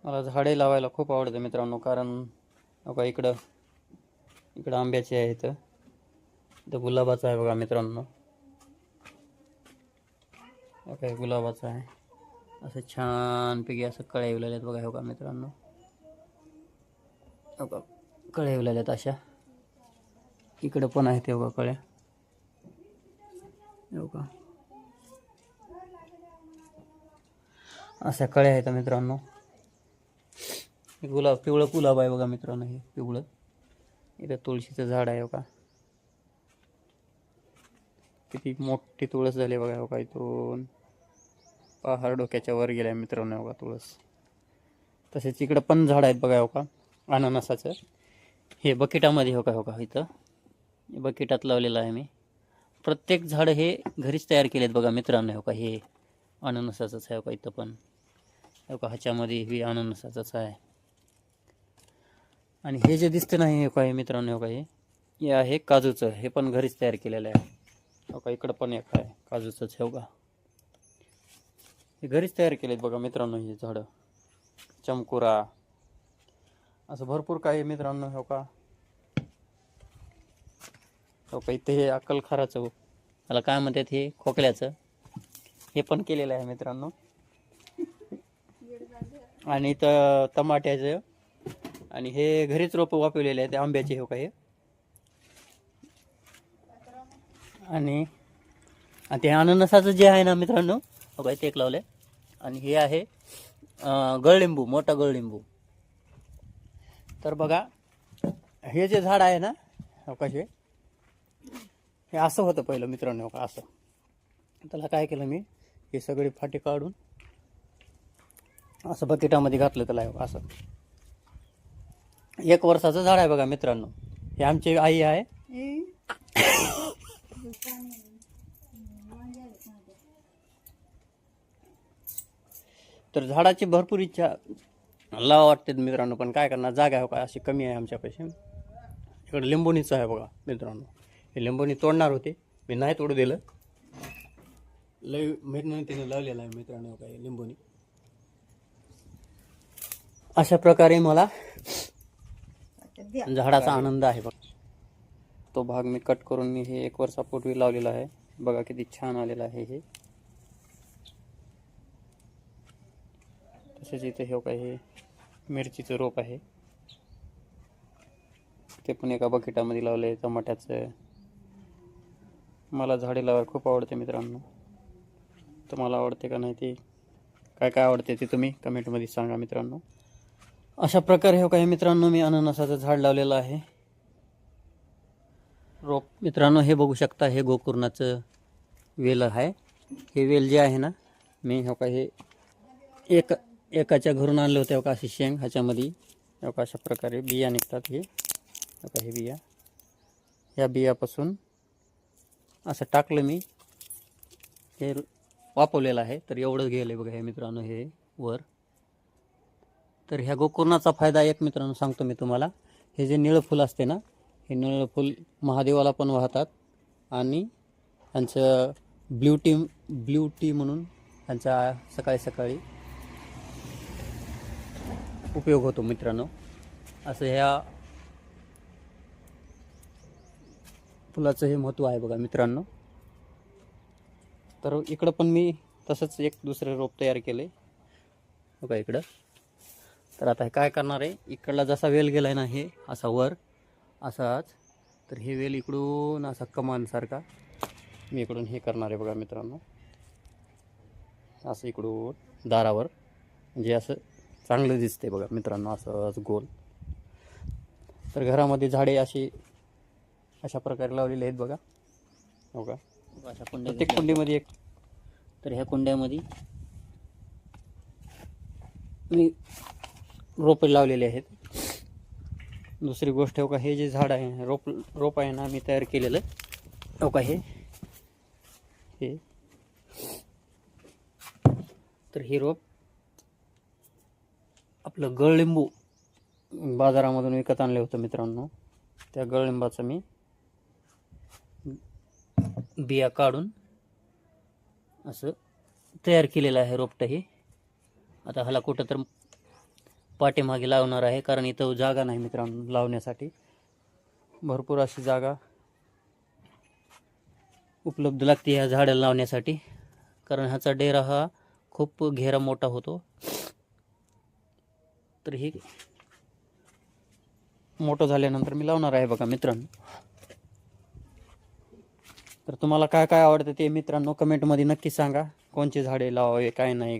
मला झाडे लावायला खूप आवडतं मित्रांनो, कारण बघा इकडं इकडं आंब्याचे आहेत, इथं गुलाबाचं आहे बघा मित्रांनो. काय गुलाबाचं आहे, असं छानपैकी असं कळ्या येवलेल्या आहेत बघा. हो का मित्रांनो, हो का कळ्या येवलेल्या आहेत अशा. इकडं पण आहेत हे बघा कळ्या, हो का अशा कळ्या आहेत मित्रांनो. गुलाब, पिवळं गुलाब आहे बघा मित्रांनो, हे पिवळं. इथं तुळशीचं झाड आहे बघा, किती मोठी तुळस झाली बघा. हो का इथून पहाड डोक्याच्या वर गेल्या मित्रांनो, हो का तुळस. तसेच इकडं पण झाड आहेत बघा. हो का अननसाचं, हे बकेटामध्ये. हो का इथं बकेटात लावलेलं आहे मी. प्रत्येक झाड हे घरीच तयार केलेत बघा मित्रांनो. हो का हे अननसाचंच आहे. हो का इथं पण, हो का ह्याच्यामध्ये हे अननसाचंच आहे. आणि हे जे दिसते नाही, हो का हे मित्रांनो, हो का हे आहे काजूचं. हे पण घरीच तयार केलेलं आहे. हो का इकडं पण एक आहे काजूचंच. हो का हे घरीच तयार केलेत बघा मित्रांनो हे झाडं. चमकुरा, असं भरपूर काही मित्रांनो. हो का इथे हे अक्कलखाराचं, त्याला काय म्हणतात हे, खोकल्याचं, हे पण केलेलं आहे मित्रांनो. आणि इथं टमाट्याचं, आणि हे घरीच रोपं वापरलेले आहेत आंब्याचे. हो का हे, आणि ते अननसाचं जे आहे ना मित्रांनो, हो का ते एक लावलं. आणि हे आहे गळलिंबू, मोठा गळलिंबू. तर बघा हे जे झाड आहे ना, हो का हे असं होतं पहिलं मित्रांनो. हो का असं, त्याला काय केलं मी, हे सगळे फाटे काढून असं बकेटामध्ये घातलं त्याला. हो असं 1 वर्षाचं झाड आहे बघा मित्रांनो. हे आमची आई आहे. तर झाडाची भरपूर इच्छा लावा वाटते मित्रांनो, पण काय करणार, जागा हो का अशी कमी आहे आमच्यापाशी. इकडे लिंबोणीचं आहे बघा मित्रांनो. हे लिंबोणी तोडणार होते, मी नाही तोडू दिलं. लय मेहनतीने लावलेलं आहे मित्रांनो काय लिंबोणी. अशा प्रकारे मला झाडाचा आनंद आहे बघा. तो भाग मी कट करून मी हे 1 वर्षापूर्वी लावलेला आहे बघा, किती छान आलेला आहे हे. तसेच इथे हे काय, हे मिरचीचं रोप आहे, ते पण एका बकेटामध्ये लावलं आहे. टमाट्याचं. मला झाडे लावायला खूप आवडते मित्रांनो. तुम्हाला आवडते का नाही, ते काय काय आवडते ते तुम्ही कमेंटमध्ये सांगा मित्रांनो. अशा प्रकारे हो काय मित्रांनो, मी अननसाचं झाड लावलेलं आहे रोप. मित्रांनो हे बघू शकता, हे गोकर्णाचं वेल आहे. हे वेल जे आहे ना, मी हो का हे एकाच्या घरून आणलं होतं. हो का अशी शेंग, ह्याच्यामध्ये हो का अशा प्रकारे बिया निघतात. हे हो का हे बिया, या बियापासून असं टाकलं मी, हे वापरलेलं आहे. तर एवढं गेलं बघा हे मित्रांनो हे वर. तर ह्या गोकर्णाचा फायदा एक मित्रांनो सांगतो मी तुम्हाला. हे जे निळं फुल असते ना, हे निळं फुल महादेवाला पण वाहतात, आणि त्यांचं ब्ल्यू टी म्हणून त्यांचा सकाळी सकाळी उपयोग होतो मित्रांनो. असं ह्या फुलाचं हे महत्त्व आहे बघा मित्रांनो. तर इकडं पण मी तसंच एक दुसरं रोप तयार केलं आहे बघा इकडं. तर आता हे काय करणार आहे, इकडला जसा वेल गेला आहे ना, हे असा वर असाच, तर हे वेल इकडून असा कमानसारखा मी इकडून हे करणार आहे बघा मित्रांनो. असं इकडून दारावर, म्हणजे असं चांगलं दिसते बघा मित्रांनो, असं गोल. तर घरामध्ये झाडे अशा प्रकारे लावलेले आहेत बघा. हो का अशा प्रत्येक कुंडीमध्ये एक. तर ह्या कुंड्यामध्ये मी रोपे लावलेले आहेत. दुसरी गोष्ट हो का, हे जे झाड आहे, रोप आहे ना, मी तयार केलेलं हो का हे. तर हे रोप आपलं गळलिंबू बाजारामधून विकत आणले होतं मित्रांनो. त्या गळलिंबाचं मी बिया काढून असं तयार केलेलं आहे रोपटं हे. आता ह्याला कुठं तर पाठीमागे लावणार आहे, कारण इथं जागा नाही मित्रांनो लावण्यासाठी. भरपूर अशी जागा उपलब्ध लागते ह्या झाडाला लावण्यासाठी, कारण ह्याचा डेरा हा खूप घेरा मोठा होतो. तर हे मोठं झाल्यानंतर मी लावणार आहे बघा मित्रांनो. तर तुम्हाला काय काय आवडतं ते मित्रांनो कमेंटमध्ये नक्की सांगा, कोणची झाडे लावावे काय नाही.